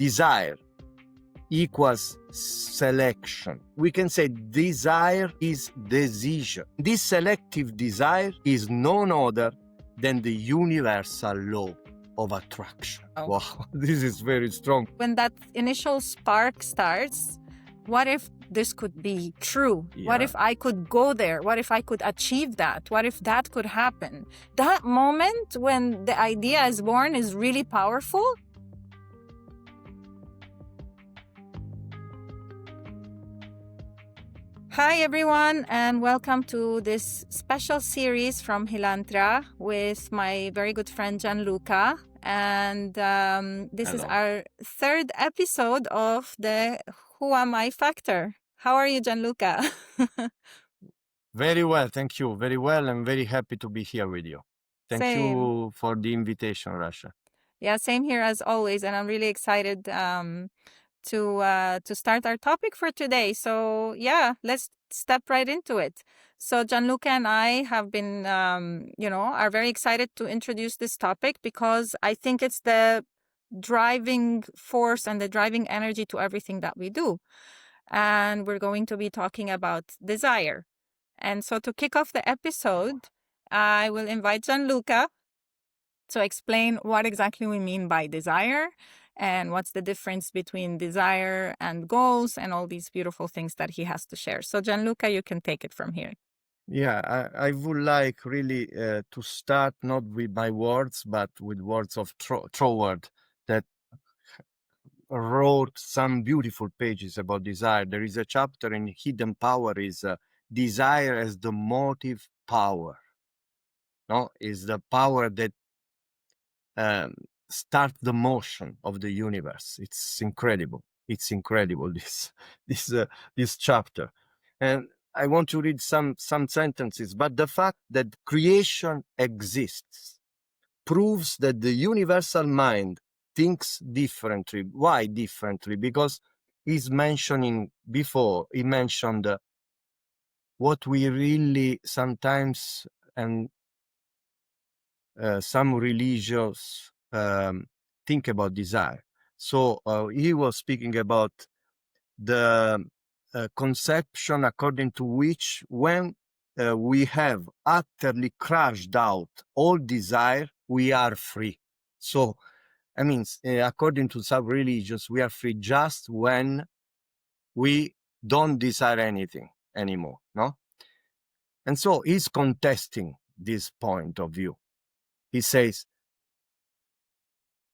desire equals selection. We can say desire is decision. This selective desire is none other than the universal law of attraction. Oh. Wow, this is very strong. When that initial spark starts, what if this could be true? What Yeah. if I could go there? What if I could achieve that? What if that could happen? That moment when the idea is born is really powerful. Hi everyone, and welcome to this special series from Hilantra with my very good friend Gianluca. And this is Hello. our third episode of the Who Am I Factor. How are you, Gianluca? Very well, thank you. Very well. I'm very happy to be here with you. Thank Same. you for the invitation, Rasha. Yeah, same here as always, and I'm really excited to start our topic for today. So yeah, let's step right into it. So Gianluca and I have been, are very excited to introduce this topic because I think it's the driving force and the driving energy to everything that we do. And we're going to be talking about desire. And so to kick off the episode, I will invite Gianluca to explain what exactly we mean by desire and what's the difference between desire and goals and all these beautiful things that he has to share. So Gianluca, you can take it from here. Yeah, I would like really to start not with my words, but with words of Troward that wrote some beautiful pages about desire. There is a chapter in Hidden Power is desire as the motive power. No, is the power that start the motion of the universe. It's incredible. It's incredible, this chapter. And I want to read some sentences, but the fact that creation exists proves that the universal mind thinks differently. Why differently? Because he's mentioning before, he mentioned what we really sometimes, and some religions think about desire. So he was speaking about the conception according to which when we have utterly crushed out all desire, we are free. So, I mean, according to some religions, we are free just when we don't desire anything anymore, no? And so he's contesting this point of view. He says,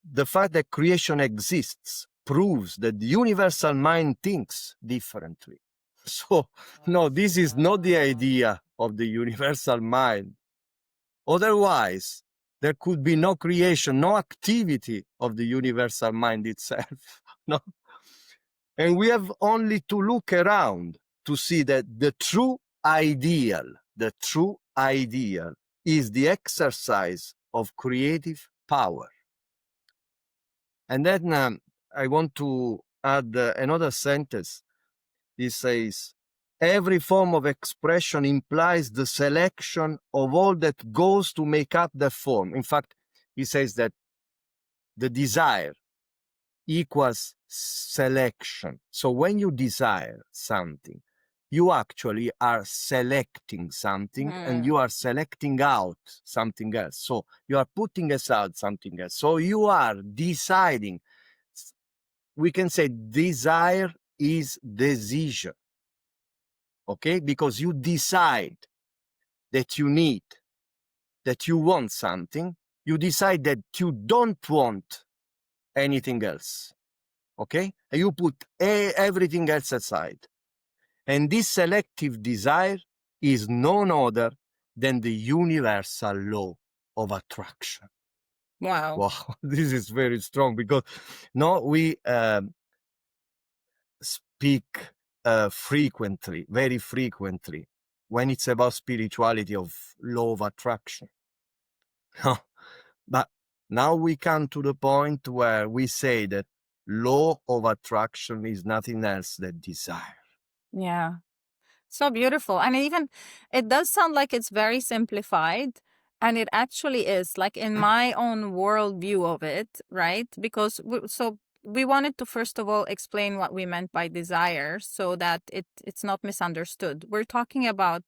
the fact that creation exists proves that the universal mind thinks differently. So, no, this is not the idea of the universal mind. Otherwise, there could be no creation, no activity of the universal mind itself. No? And we have only to look around to see that the true ideal is the exercise of creative power. And then I want to add another sentence. He says, every form of expression implies the selection of all that goes to make up the form. In fact, he says that the desire equals selection. So when you desire something, you actually are selecting something and you are selecting out something else. So you are putting aside something else. So you are deciding. We can say desire is decision. Okay? Because you decide that you need, that you want something. You decide that you don't want anything else. Okay? And you put everything else aside. And this selective desire is none other than the universal law of attraction. Wow. Wow, this is very strong because no, we speak frequently, very frequently, when it's about spirituality of law of attraction. But now we come to the point where we say that law of attraction is nothing else than desire. Yeah. So beautiful. And it does sound like it's very simplified. And it actually is, like in my own worldview of it, right? Because we wanted to first of all explain what we meant by desire so that it's not misunderstood. We're talking about,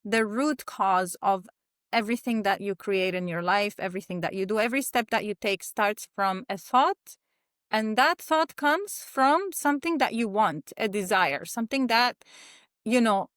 the root cause of everything that you create in your life, everything that you do, every step that you take starts from a thought. And that thought comes from something that you want, a desire, something that, you know,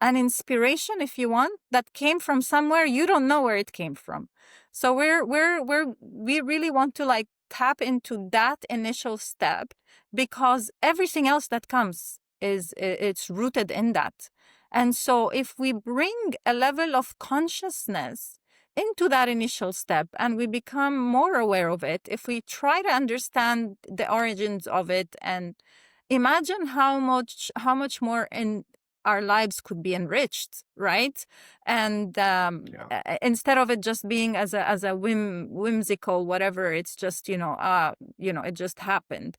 an inspiration, if you want, that came from somewhere you don't know where it came from. So we really want to like tap into that initial step, because everything else that comes it's rooted in that. And so if we bring a level of consciousness into that initial step and we become more aware of it, if we try to understand the origins of it, and imagine how much more in our lives could be enriched, right? And instead of it just being as a whimsical whatever, it's just it just happened.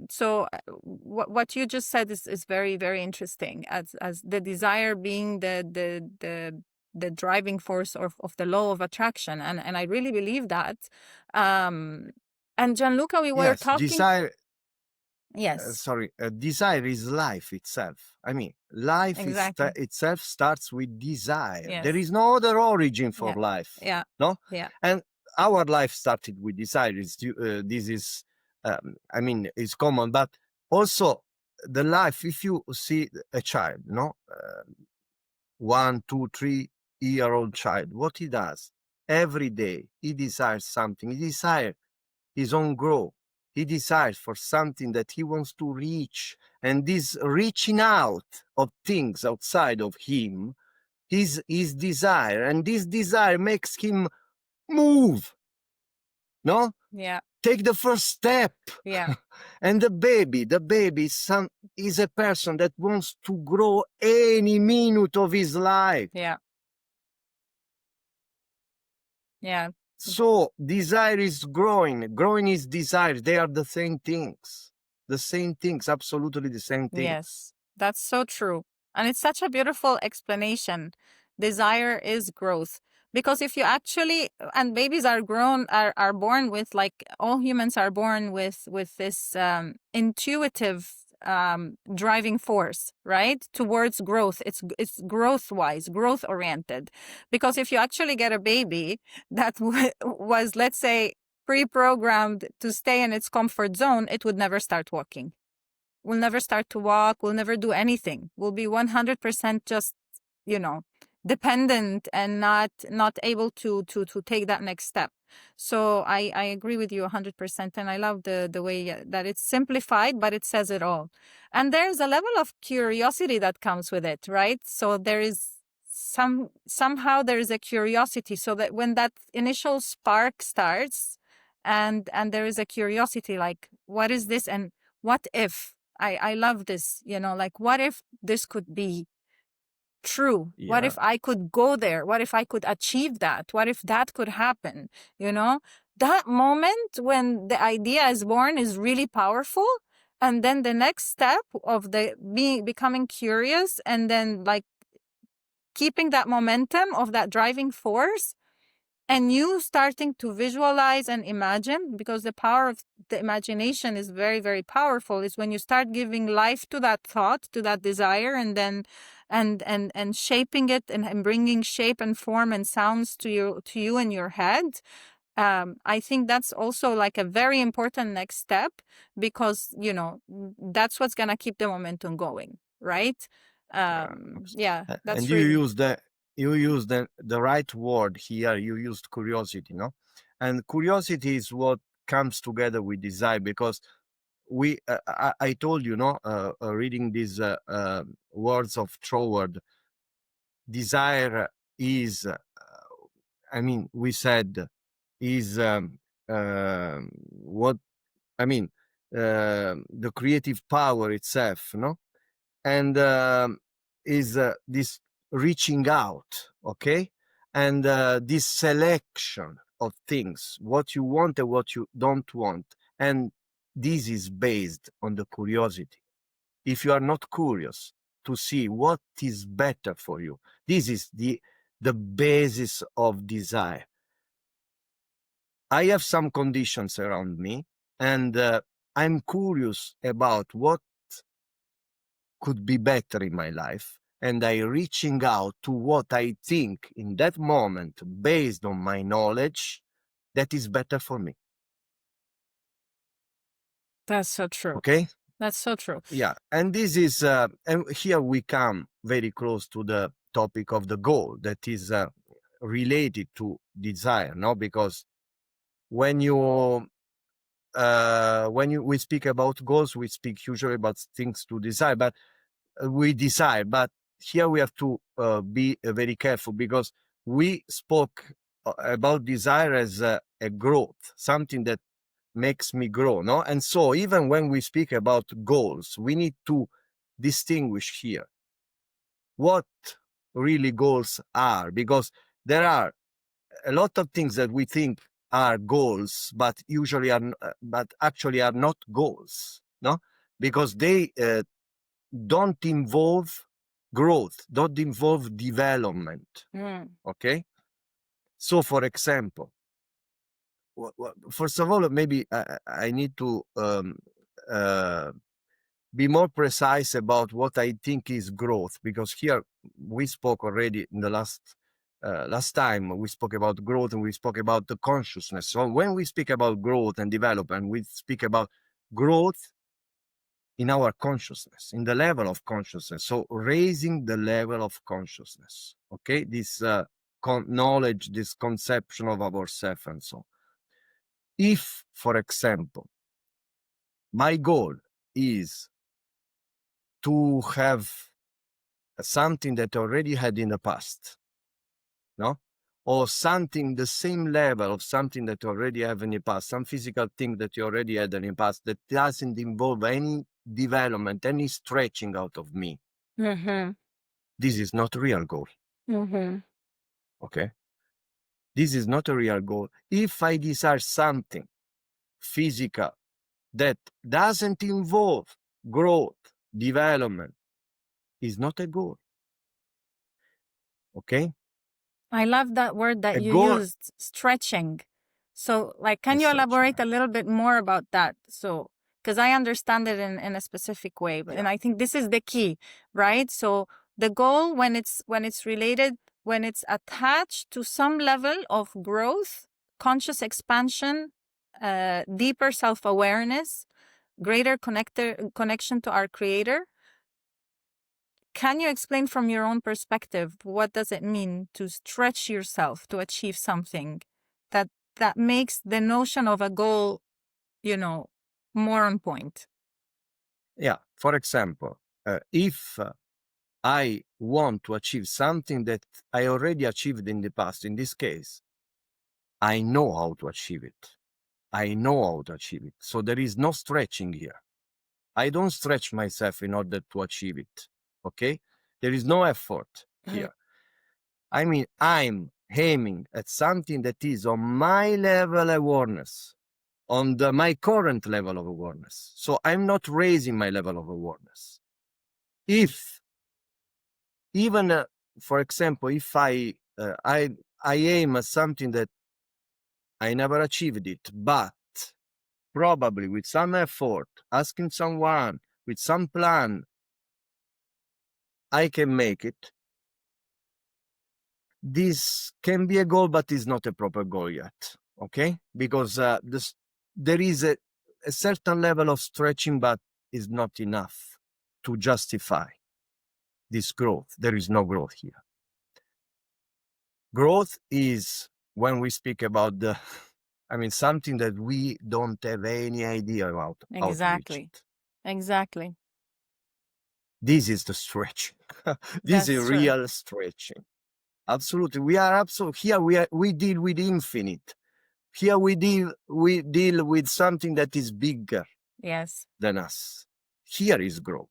So what you just said is very, very interesting, as the desire being the driving force of the law of attraction, and I really believe that. And Gianluca, we were Yes, talking. desire. Yes, Sorry, desire is life itself. I mean, life is exactly. itself starts with desire. There Yes. is no other origin for Yeah. life. Yeah. No, Yeah. and our life started with desire. This is, I mean, it's common, but also the life. If you see a child, 1, 2, 3 year old child, what he does every day, he desires something. He desires his own growth. He desires for something that he wants to reach. And this reaching out of things outside of him is his desire. And this desire makes him move, no? Yeah. Take the first step. Yeah. And the baby is a person that wants to grow any minute of his life. Yeah. Yeah. So desire is growing is desire. They are the same things, absolutely the same things. Yes, that's so true. And it's such a beautiful explanation. Desire is growth. Because if you actually, and babies are born with, like all humans are born with this intuitive driving force, right? Towards growth. It's growth wise, growth oriented. Because if you actually get a baby that was, let's say, pre-programmed to stay in its comfort zone, it would never start walking. We'll never start to walk. We'll never do anything. We'll be 100% just, dependent and not able to take that next step. So I agree with you 100%. And I love the way that it's simplified, but it says it all. And there's a level of curiosity that comes with it, right? So there is somehow there is a curiosity, so that when that initial spark starts, and there is a curiosity, like, what is this? And what if? I love this, like, what if this could be true? What Yeah, if I could go there? What if I could achieve that? What if that could happen? That moment when the idea is born is really powerful. And then the next step of becoming curious, and then like keeping that momentum of that driving force, and you starting to visualize and imagine, because the power of the imagination is very, very powerful, is when you start giving life to that thought, to that desire, and then and shaping it, and bringing shape and form and sounds to you in your head. I think that's also like a very important next step, because that's what's gonna keep the momentum going, right? Yeah, and that's you really. use the right word here. You used curiosity, no? And curiosity is what comes together with desire, because I told you, no, reading these words of Troward, desire is, I mean, we said, is what I mean, the creative power itself, no? And is this reaching out, okay? And this selection of things, what you want and what you don't want. And this is based on the curiosity. If you are not curious to see what is better for you, this is the basis of desire. I have some conditions around me. and I'm curious about what could be better in my life, and I reaching out to what I think in that moment based on my knowledge that is better for me. That's so true. Okay. That's so true. Yeah, and this is and here we come very close to the topic of the goal that is related to desire, no? Because when you we speak about goals, we speak usually about things to desire, but we desire. But here we have to be very careful, because we spoke about desire as a growth, something that makes me grow, no? And so even when we speak about goals, we need to distinguish here what really goals are, because there are a lot of things that we think are goals, but usually are, but actually are not goals, no? Because they don't involve growth, don't involve development. Okay. So, for example, first of all, maybe I need to uh, be more precise about what I think is growth, because here we spoke already in the last time we spoke about growth, and we spoke about the consciousness. So when we speak about growth and development, we speak about growth in our consciousness, in the level of consciousness. So raising the level of consciousness. Okay, this knowledge, this conception of ourselves, and so. If, for example, my goal is to have something that I already had in the past, no? Or something, the same level of something that you already have in the past, some physical thing that you already had in the past that doesn't involve any development, any stretching out of me. This is not a real goal. Okay? This is not a real goal. If I desire something physical that doesn't involve growth, development, is not a goal. Okay? I love that word that A you goal used, stretching. So, like, can is you stretching. elaborate a little bit more about that? So, because I understand it in a specific way, Yeah. and I think this is the key, right? So, the goal, when it's related, when it's attached to some level of growth, conscious expansion, deeper self-awareness, greater connection to our creator. Can you explain from your own perspective, what does it mean to stretch yourself to achieve something that makes the notion of a goal, more on point? Yeah. For example, if I want to achieve something that I already achieved in the past, in this case, I know how to achieve it. I know how to achieve it. So there is no stretching here. I don't stretch myself in order to achieve it. Okay? There is no effort here. I mean, I'm aiming at something that is on my level of awareness, on my current level of awareness. So I'm not raising my level of awareness. If even, for example, if I aim at something that I never achieved it, but probably with some effort, asking someone, with some plan, I can make it. This can be a goal, but is not a proper goal yet. Okay, because there is a certain level of stretching, but is not enough to justify this growth. There is no growth here. Growth is when we speak about something that we don't have any idea about how to reach Exactly. it. Exactly. This is the stretching. This is That's true. real stretching. Absolutely. Here we deal with infinite. Here we deal with something that is bigger Yes. than us. Here is growth.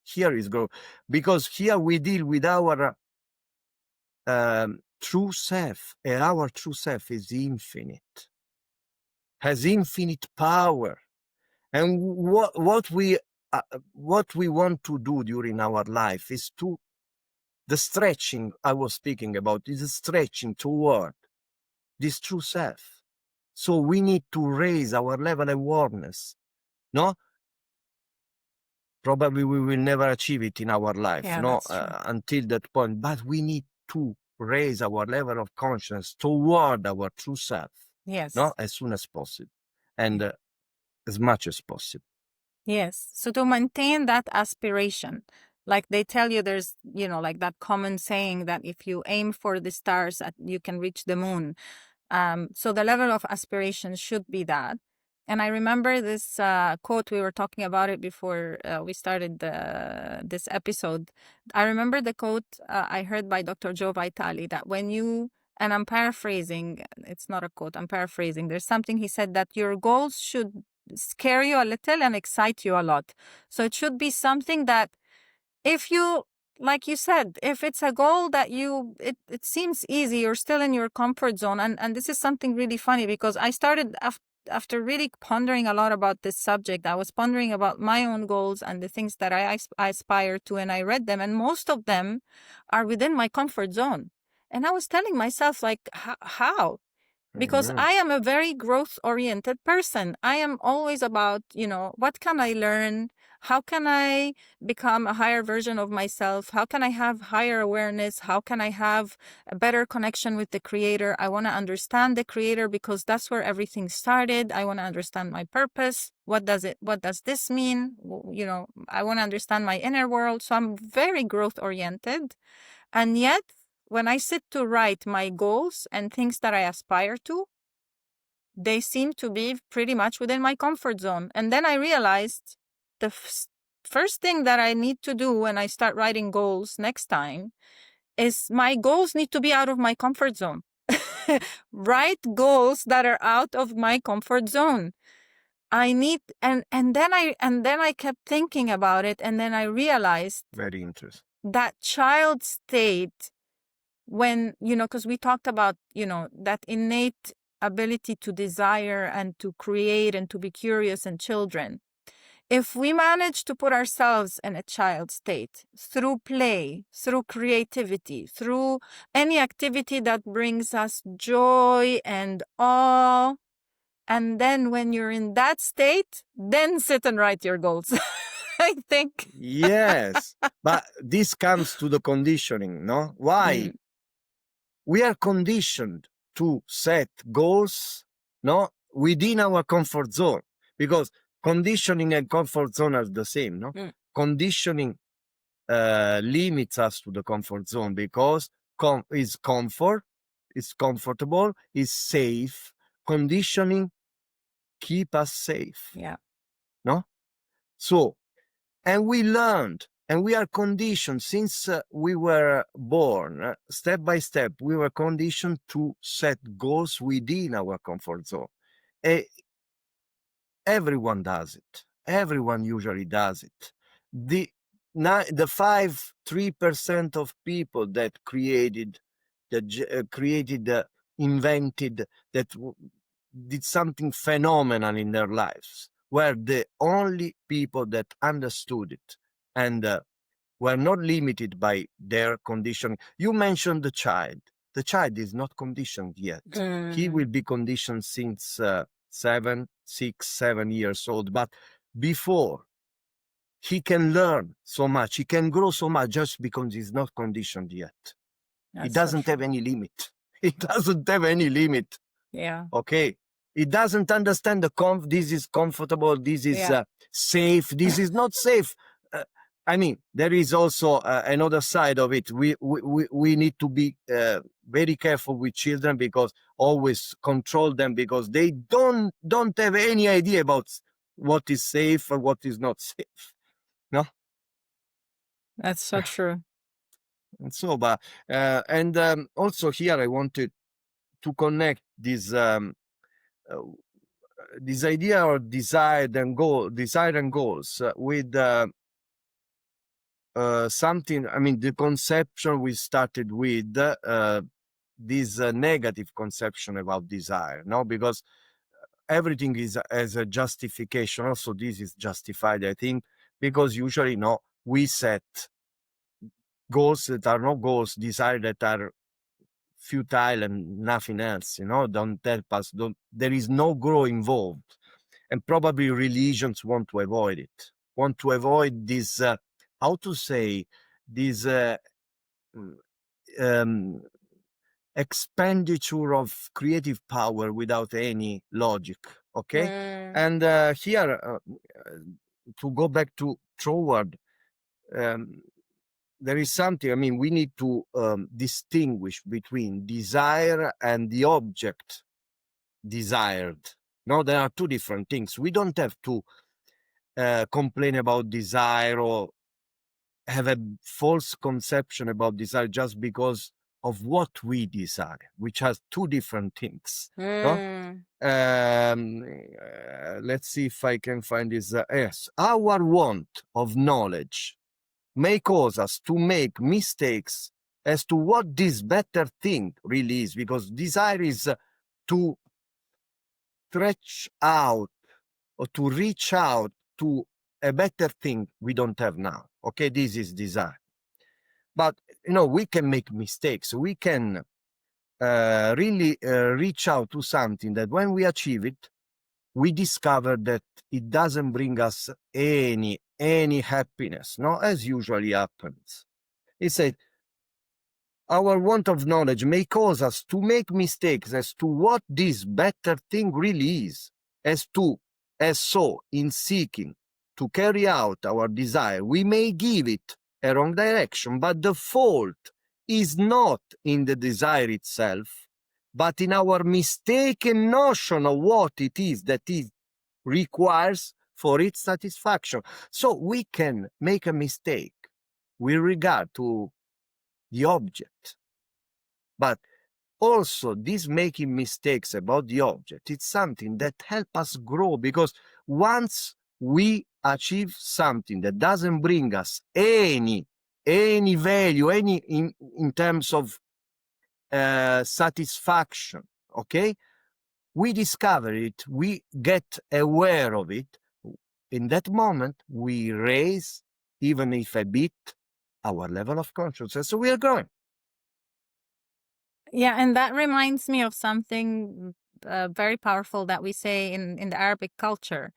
Here is growth. Because here we deal with our true self. And our true self is infinite, has infinite power. And what we want to do during our life is the stretching I was speaking about is a stretching toward this true self. So we need to raise our level of awareness. No, probably we will never achieve it in our life, Yeah, no, that's true. until that point. But we need to raise our level of consciousness toward our true self, Yes. no, as soon as possible, and as much as possible. Yes. So to maintain that aspiration, like they tell you, there's, like that common saying that if you aim for the stars, you can reach the moon. So the level of aspiration should be that. And I remember this quote, we were talking about it before we started this episode. I remember the quote I heard by Dr. Joe Vitale, that when you, and I'm paraphrasing, it's not a quote, I'm paraphrasing. There's something he said, that your goals should scare you a little and excite you a lot. So it should be something that, if you, like you said, if it's a goal that it seems easy, you're still in your comfort zone. And this is something really funny, because I started after really pondering a lot about this subject. I was pondering about my own goals and the things that I aspire to, and I read them, and most of them are within my comfort zone. And I was telling myself, like, how? Because I am a very growth oriented person. I am always about, what can I learn? How can I become a higher version of myself? How can I have higher awareness? How can I have a better connection with the creator? I want to understand the creator, because that's where everything started. I want to understand my purpose. What does this mean? I want to understand my inner world. So I'm very growth oriented. And yet, when I sit to write my goals and things that I aspire to, they seem to be pretty much within my comfort zone. And then I realized the first thing that I need to do when I start writing goals next time is, my goals need to be out of my comfort zone. Write goals that are out of my comfort zone. I need, and then I kept thinking about it, and then I realized Very interesting. that child state, when, because we talked about, that innate ability to desire and to create and to be curious in children. If we manage to put ourselves in a child state through play, through creativity, through any activity that brings us joy and awe, and then when you're in that state, then sit and write your goals. I think. Yes, but this comes to the conditioning, no? Why? We are conditioned to set goals, no, within our comfort zone, because conditioning and comfort zone are the same, no? Conditioning limits us to the comfort zone, because is comfort, it's comfortable, is safe. Conditioning keep us safe. Yeah. No? So, and we learned, and we are conditioned since we were born, step by step, we were conditioned to set goals within our comfort zone. Everyone does it. Everyone usually does it. The 3% of people that created, invented, that did something phenomenal in their lives were the only people that understood it and were not limited by their condition. You mentioned the child. The child is not conditioned yet. He will be conditioned since 7, 6, 7 years old. But before, he can learn so much. He can grow so much just because he's not conditioned yet. He doesn't have any limit. He doesn't have any limit. Yeah. Okay. He doesn't understand this is comfortable, this is safe, this is not safe. I mean, there is also another side of it. We need to be very careful with children, because always control them, because they don't have any idea about what is safe or what is not safe. No, That's so true. and so, but also here I wanted to connect this this idea of desire and goals with something. I mean, the conception we started with, this negative conception about desire, no, because everything is as a justification. Also, this is justified, I think, because usually, no, we set goals that are not goals, desire that are futile and nothing else, don't help us. There is no growth involved. And probably religions want to avoid it, want to avoid this, how to say, this um, expenditure of creative power without any logic. Okay. And here, to go back to Troward, there is something, I mean, we need to distinguish between desire and the object desired. No, there are two different things. We don't have to complain about desire or have a false conception about desire just because of what we desire, which has two different things. No? Let's see if I can find this. Yes, our want of knowledge may cause us to make mistakes as to what this better thing really is, because desire is to stretch out or to reach out to a better thing we don't have now. Okay, this is desire. But, we can make mistakes. We can really reach out to something that when we achieve it, we discover that it doesn't bring us any happiness, no, as usually happens. He said, our want of knowledge may cause us to make mistakes as to what this better thing really is, as so in seeking to carry out our desire, we may give it a wrong direction, but the fault is not in the desire itself, but in our mistaken notion of what it is that it requires for its satisfaction. So we can make a mistake with regard to the object, but also this making mistakes about the object, it's something that help us grow, because once we achieve something that doesn't bring us any value, in terms of satisfaction, okay, we discover it, we get aware of it. In that moment, we raise, even if a bit, our level of consciousness. So we are growing. Yeah, and that reminds me of something very powerful that we say in the Arabic culture,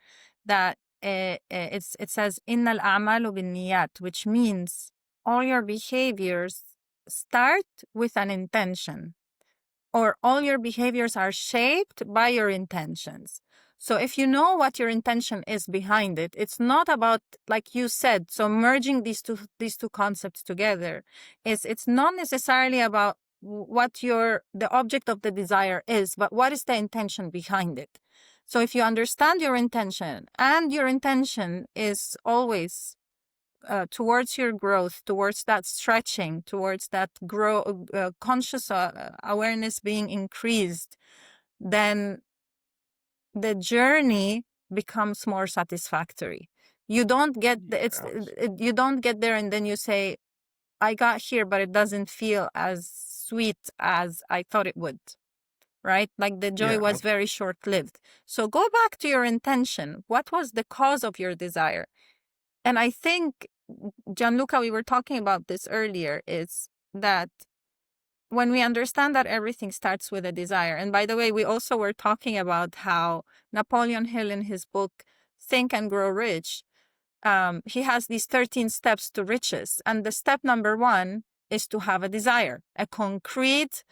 that it says "Innal a'malu binniyat," which means all your behaviors start with an intention, or all your behaviors are shaped by your intentions. So if you know what your intention is behind it, it's not about, like you said, so merging these two concepts together, it's not necessarily about what the object of the desire is, but what is the intention behind it. So if you understand your intention, and your intention is always towards your growth, towards that stretching, towards that conscious awareness being increased, then the journey becomes more satisfactory. You don't get you don't get there and then you say, I got here, but it doesn't feel as sweet as I thought it would. Right? Like the joy was very short-lived. So go back to your intention. What was the cause of your desire? And I think, Gianluca, we were talking about this earlier, is that when we understand that everything starts with a desire, and by the way, we also were talking about how Napoleon Hill in his book, Think and Grow Rich, he has these 13 steps to riches. And the step number 1 is to have a desire, a concrete,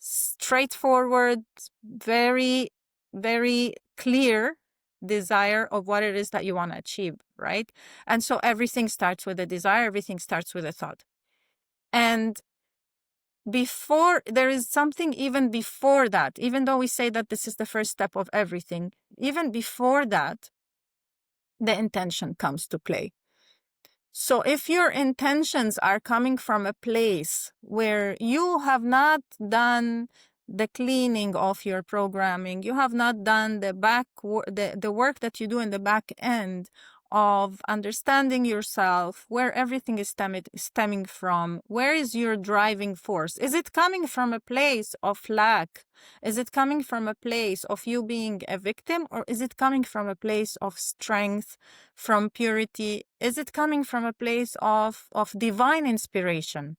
straightforward, very, very clear desire of what it is that you want to achieve, right? And so everything starts with a desire, everything starts with a thought. And there is something even before that, even though we say that this is the first step of everything, even before that, the intention comes to play. So if your intentions are coming from a place where you have not done the cleaning of your programming, you have not done the work that you do in the back end of understanding yourself, where everything is stemming from, where is your driving force? Is it coming from a place of lack? Is it coming from a place of you being a victim? Or is it coming from a place of strength, from purity? Is it coming from a place of divine inspiration?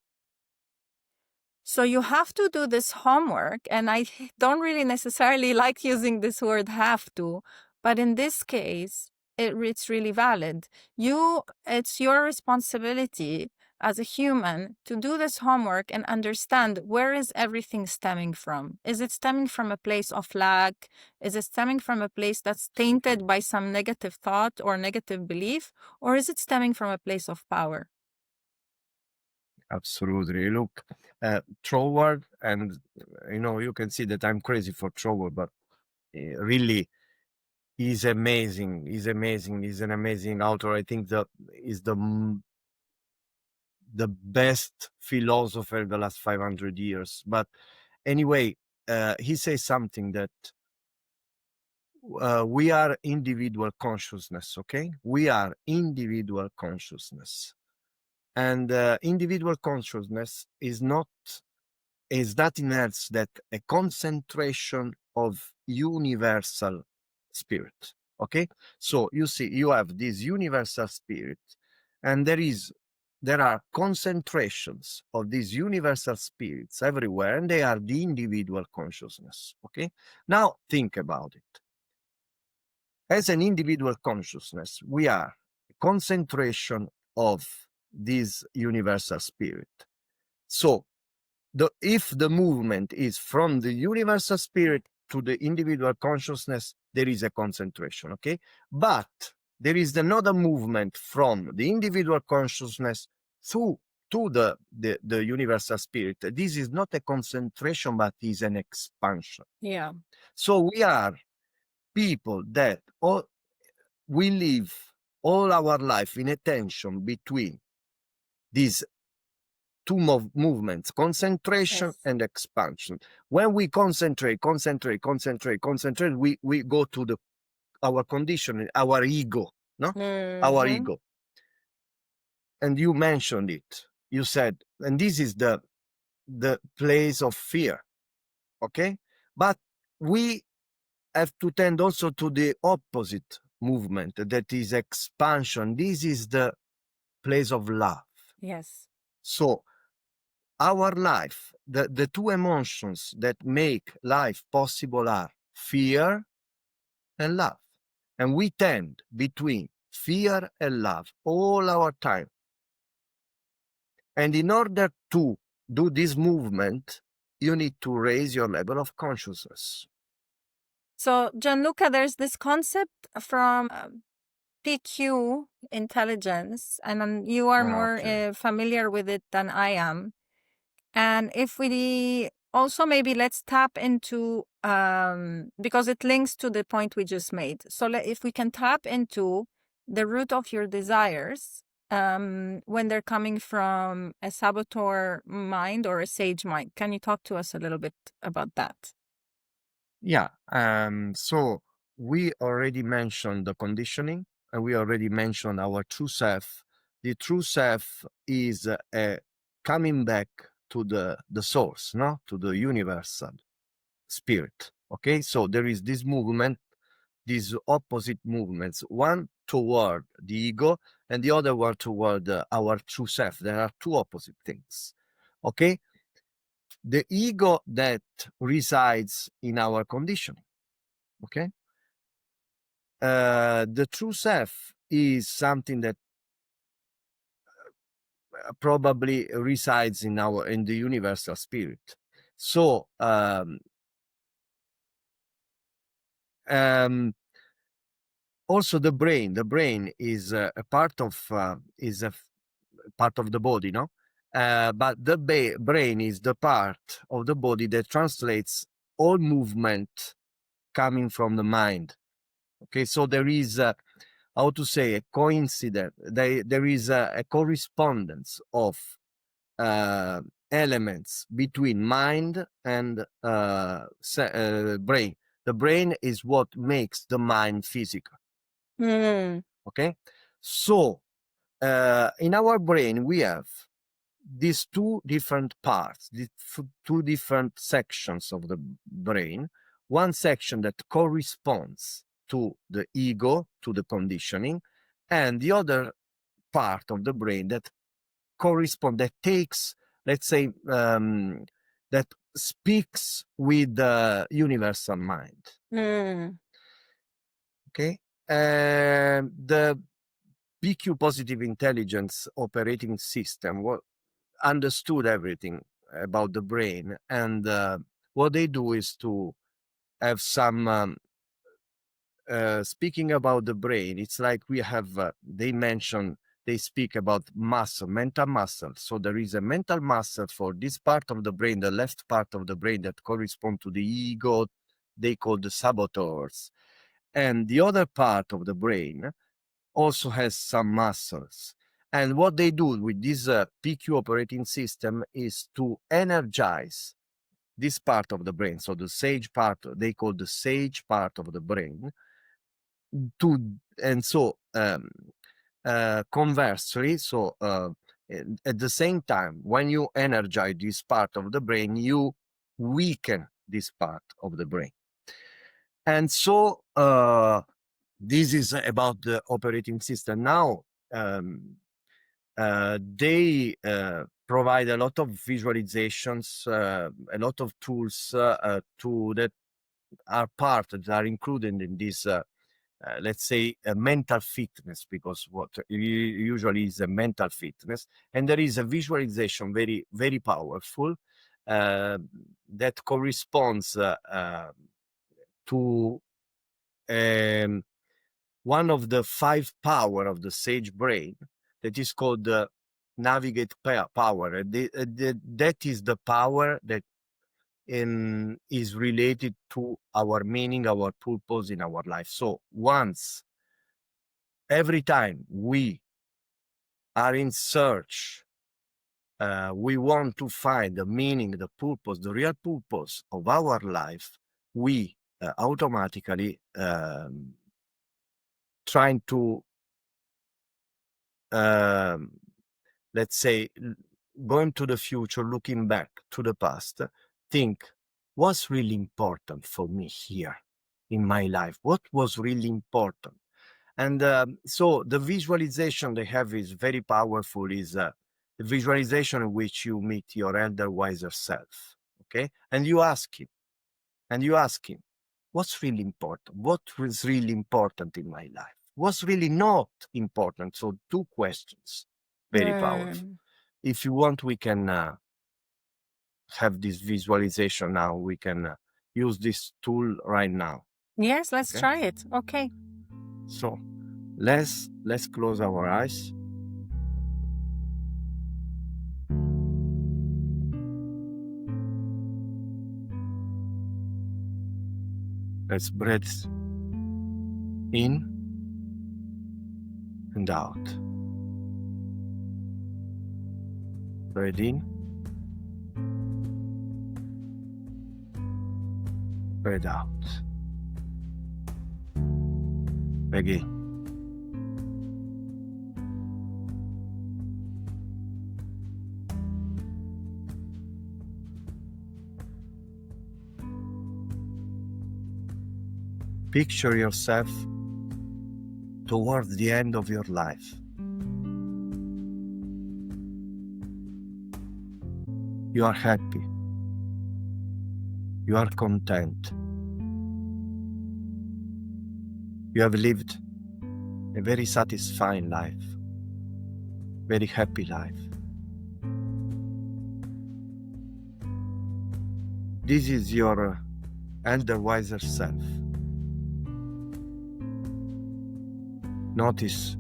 So you have to do this homework, and I don't really necessarily like using this word have to, but in this case, it's really valid. It's your responsibility as a human to do this homework and understand where is everything stemming from. Is it stemming from a place of lack? Is it stemming from a place that's tainted by some negative thought or negative belief? Or is it stemming from a place of power? Absolutely. Look, Troward, and you can see that I'm crazy for Troward, but really, he's amazing. He's amazing. He's an amazing author. I think that is the best philosopher in the last 500 years. But anyway, he says something that we are individual consciousness, okay? We are individual consciousness. And individual consciousness is nothing else that a concentration of universal spirit. Okay, so you see, you have this universal spirit, and there are concentrations of these universal spirits everywhere, and they are the individual consciousness. Okay, now think about it. As an individual consciousness, we are a concentration of this universal spirit. So if the movement is from the universal spirit to the individual consciousness, there is a concentration, okay? But there is another movement from the individual consciousness to the universal spirit. This is not a concentration, but is an expansion. Yeah. So we are people that we live all our life in a tension between these two movements, concentration and expansion. When we concentrate, we go to our conditioning, our ego, no? Our ego. And you mentioned it. You said, and this is the place of fear, okay? But we have to tend also to the opposite movement, that is expansion. This is the place of love. Yes. So our life, the two emotions that make life possible are fear and love. And we tend between fear and love all our time. And in order to do this movement, you need to raise your level of consciousness. So, Gianluca, there's this concept from PQ intelligence, and you are more familiar with it than I am. And if we also maybe let's tap into, because it links to the point we just made. So if we can tap into the root of your desires, when they're coming from a saboteur mind or a sage mind. Can you talk to us a little bit about that? Yeah. So we already mentioned the conditioning, and we already mentioned our true self. The true self is coming back to the source, no, to the universal spirit. Okay, so there is this movement, these opposite movements, one toward the ego and the other one toward our true self. There are two opposite things. Okay, the ego that resides in our conditioning. Okay, the true self is something that probably resides in the universal spirit. So also the brain is a part of part of the body, no? But the brain is the part of the body that translates all movement coming from the mind. Okay, so there is how to say a coincidence. There is a correspondence of elements between mind and brain. The brain is what makes the mind physical. Okay, so in our brain we have these two different parts, these two different sections of the brain. One section that corresponds to the ego, to the conditioning, and the other part of the brain that takes, let's say, that speaks with the universal mind. Mm. Okay, the PQ positive intelligence operating system understood everything about the brain, and what they do is to have some speaking about the brain. It's like we have they speak about muscle, mental muscle. So there is a mental muscle for this part of the brain, the left part of the brain that correspond to the ego, they call the saboteurs, and the other part of the brain also has some muscles. And what they do with this PQ operating system is to energize this part of the brain. So the sage part, they call the sage part of the brain. Conversely, so at the same time, when you energize this part of the brain, you weaken this part of the brain. And so this is about the operating system. Now, they provide a lot of visualizations, a lot of tools that are included in this, let's say, mental fitness, because what usually is a mental fitness. And there is a visualization very, very powerful that corresponds to one of the 5 power of the sage brain that is called the navigate power. That is the power that is related to our meaning, our purpose in our life. So every time we are in search, we want to find the meaning, the purpose, the real purpose of our life, we automatically trying to let's say, going to the future, looking back to the past, think what's really important for me here in my life, what was really important. And so the visualization they have is very powerful, is the visualization in which you meet your elder wiser self. Okay, and you ask him what's really important, what was really important in my life, what's really not important. So 2 questions, very powerful. If you want, we can have this visualization now. We can use this tool right now. Yes, let's try it. Okay. So let's close our eyes. Let's breathe in and out. Breathe in. Breathe out. Again. Picture yourself towards the end of your life. You are happy. You are content. You have lived a very satisfying life, very happy life. This is your elder wiser self. Notice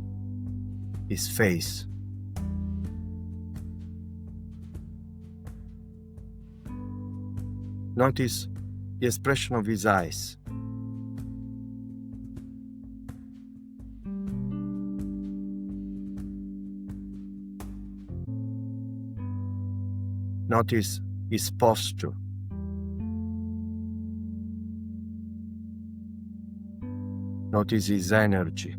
his face. Notice the expression of his eyes. Notice his posture. Notice his energy.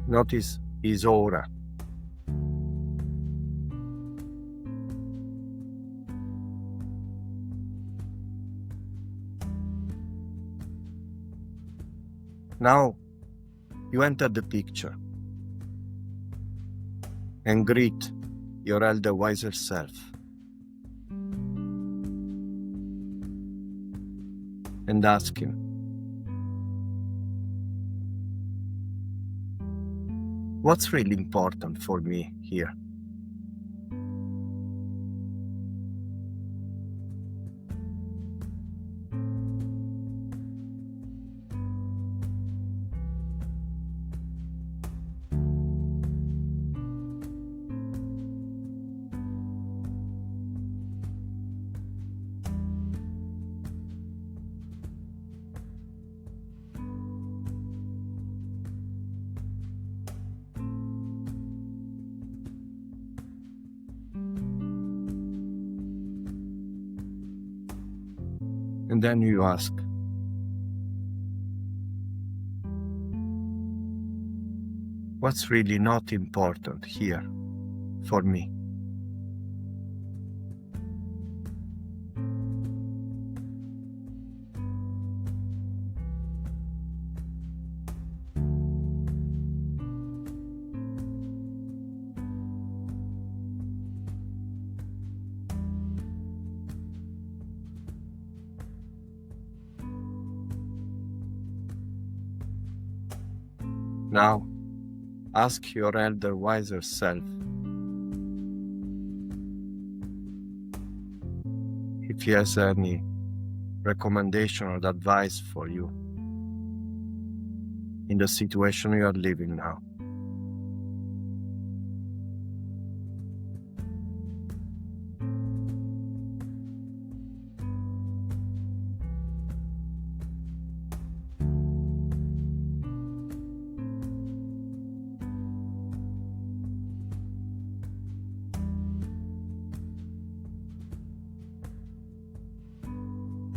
Notice his aura. Now you enter the picture. and greet your elder wiser self. And ask him, what's really important for me here? And then you ask, what's really not important here for me? Now, ask your elder wiser self if he has any recommendation or advice for you in the situation you are living now.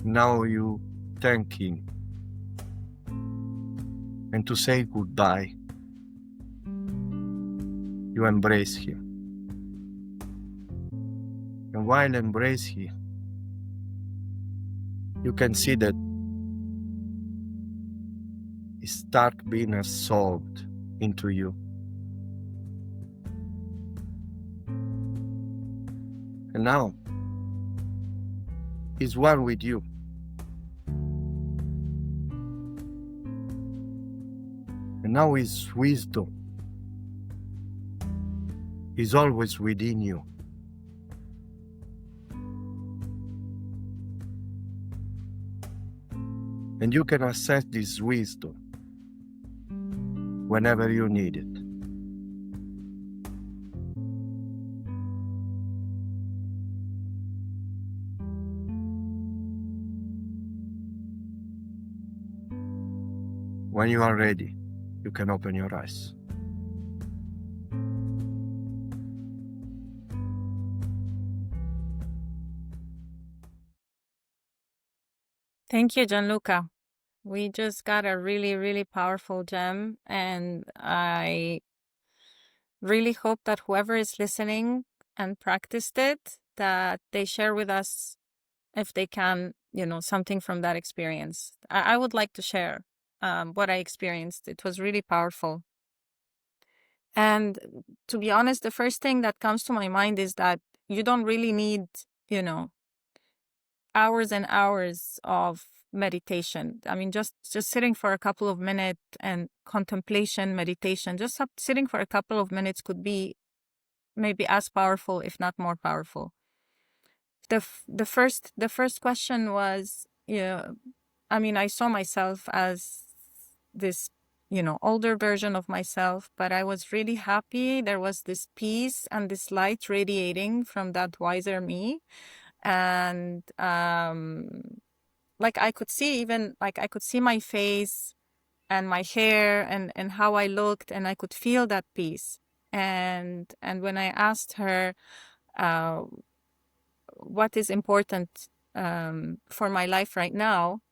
Now you thank him, and to say goodbye, you embrace him. And while embrace him, you can see that he start being absorbed into you. And now he's one with you. And now his wisdom is always within you. And you can access this wisdom whenever you need it. When you are ready, you can open your eyes. Thank you, Gianluca. We just got a really, really powerful gem, and I really hope that whoever is listening and practiced it, that they share with us if they can, something from that experience. I would like to share what I experienced. It was really powerful. And to be honest, the first thing that comes to my mind is that you don't really need, hours and hours of meditation. I mean, just sitting for a couple of minutes and contemplation, meditation, just sitting for a couple of minutes could be maybe as powerful, if not more powerful. The first question was, I mean, I saw myself as this, older version of myself, but I was really happy. There was this peace and this light radiating from that wiser me. And like I could see my face and my hair and how I looked, and I could feel that peace. And when I asked her what is important for my life right now,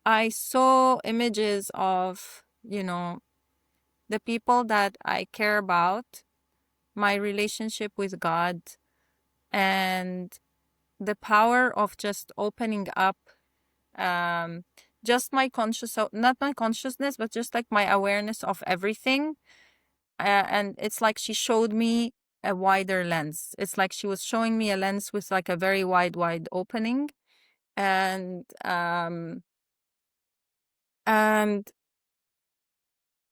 I saw images of, the people that I care about, my relationship with God, and the power of just opening up, just my not my consciousness, but just like my awareness of everything. and it's like she showed me a wider lens. It's like she was showing me a lens with like a very wide opening, and and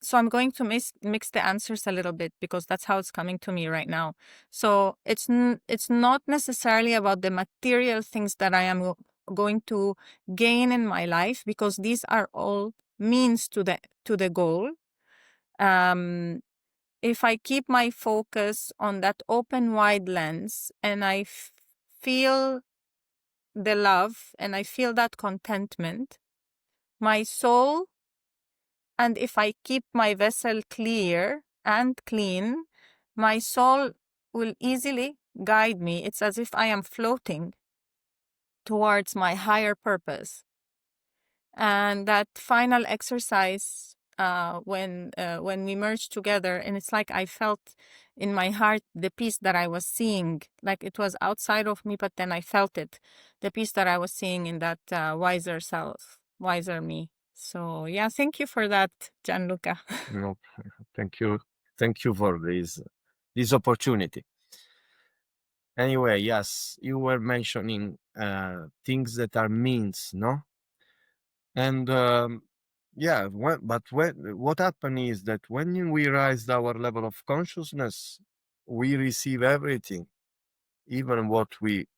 so I'm going to mix the answers a little bit because that's how it's coming to me right now. So it's not necessarily about the material things that I am going to gain in my life, because these are all means to the goal. If I keep my focus on that open wide lens, and I feel the love and I feel that contentment, my soul, and if I keep my vessel clear and clean, my soul will easily guide me. It's as if I am floating towards my higher purpose. And that final exercise, when we merged together, and it's like I felt in my heart the peace that I was seeing, like it was outside of me, but then I felt it, the peace that I was seeing in that wiser self, wiser me. So yeah, thank you for that, Gianluca. No, thank you for this opportunity. Anyway, yes, you were mentioning things that are means, no? And yeah, what happened is that when we raised our level of consciousness, we receive everything, even what we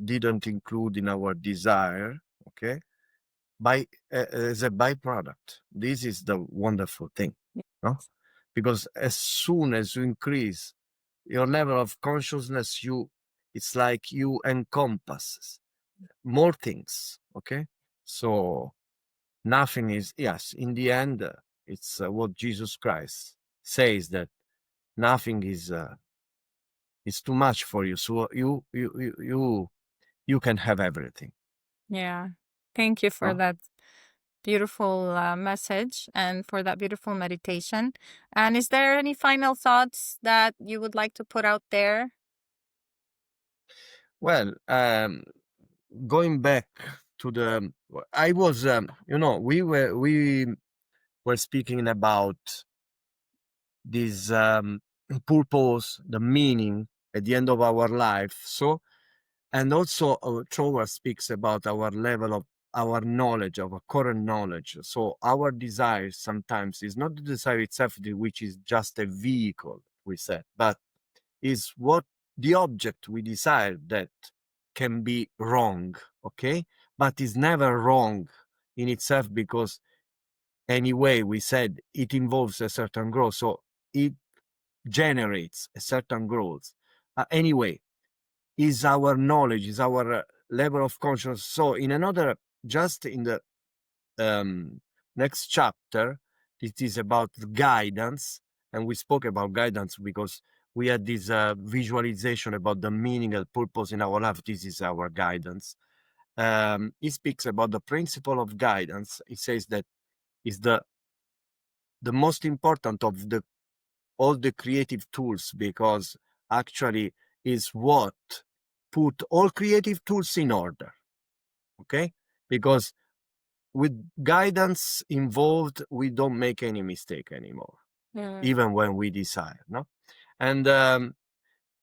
didn't include in our desire, okay, by as a byproduct. This is the wonderful thing, no? Because as soon as you increase your level of consciousness, it's like you encompass more things, okay? So nothing is, yes, in the end, it's what Jesus Christ says, that nothing is too much for you. So you can have everything. Yeah. Thank you for No? that beautiful message and for that beautiful meditation. And is there any final thoughts that you would like to put out there? Well, going back to I was, we were speaking about this purpose, the meaning at the end of our life. So, and also Trower speaks about our level of our knowledge, our current knowledge. So our desire sometimes is not the desire itself, which is just a vehicle, we said, but is what the object we desire that can be wrong, okay? But is never wrong in itself, because anyway, we said it involves a certain growth. So it generates a certain growth. Anyway, is our knowledge, is our level of consciousness. So in another, just in the next chapter, it is about guidance. And we spoke about guidance because we had this visualization about the meaning and purpose in our life. This is our guidance. He speaks about the principle of guidance. He says that is the most important of all the creative tools, because actually is what put all creative tools in order. Okay? Because with guidance involved, we don't make any mistake anymore, even when we desire. No? And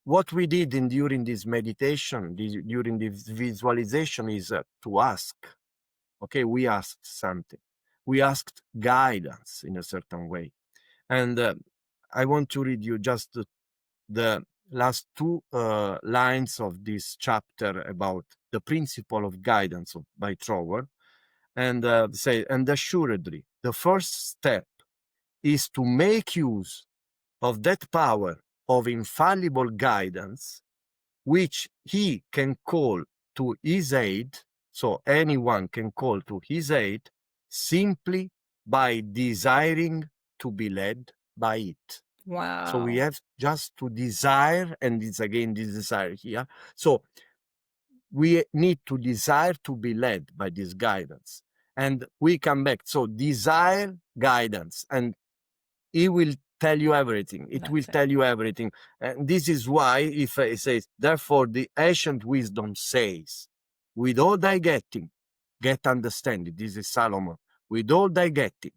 what we did during this meditation, during this visualization, is to ask. Okay, we asked something. We asked guidance in a certain way. And I want to read you just the last two lines of this chapter about the principle of guidance by Trower, and say, and assuredly, the first step is to make use of that power of infallible guidance, which he can call to his aid. So anyone can call to his aid simply by desiring to be led by it. So we Wow. have just to desire, and it's again this desire here. So we need to desire to be led by this guidance. And we come back. So desire guidance, and he will tell you everything. It will That's it. tell you everything. And this is why, if it says, therefore the ancient wisdom says, with all thy getting, get understanding. This is Solomon. With all thy getting,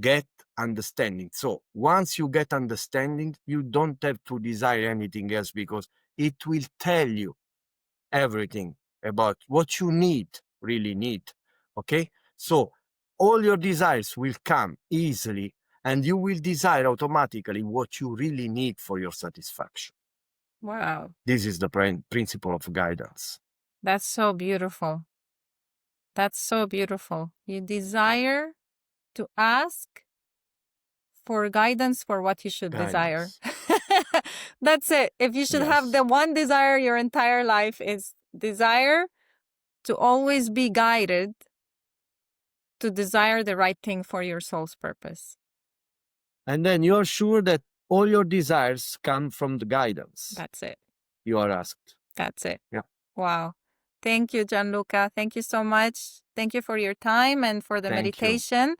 get understanding. So once you get understanding, you don't have to desire anything else, because it will tell you everything about what you really need. Okay? So all your desires will come easily, and you will desire automatically what you really need for your satisfaction. Wow. This is the principle of guidance. That's so beautiful. That's so beautiful. You desire to ask for guidance for what you should desire. Guidance. That's it. If you should have Yes. the one desire your entire life, is desire to always be guided to desire the right thing for your soul's purpose. And then you're sure that all your desires come from the guidance That's it. you are asked. That's it. Yeah. Wow. Thank you, Gianluca. Thank you so much. Thank you for your time and for the Thank you. meditation.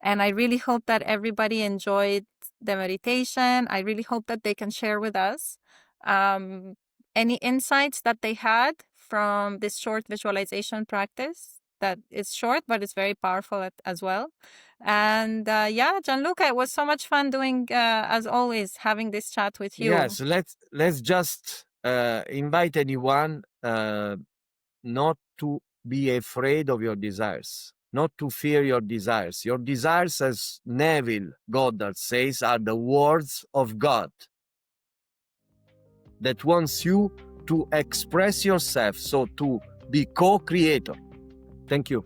And I really hope that everybody enjoyed the meditation. I really hope that they can share with us any insights that they had from this short visualization practice. That it's short, but it's very powerful as well. And yeah, Gianluca, it was so much fun doing, as always, having this chat with you. Yes, let's just invite anyone not to be afraid of your desires, not to fear your desires. Your desires, as Neville Goddard says, are the words of God that wants you to express yourself, so to be co-creator. Thank you.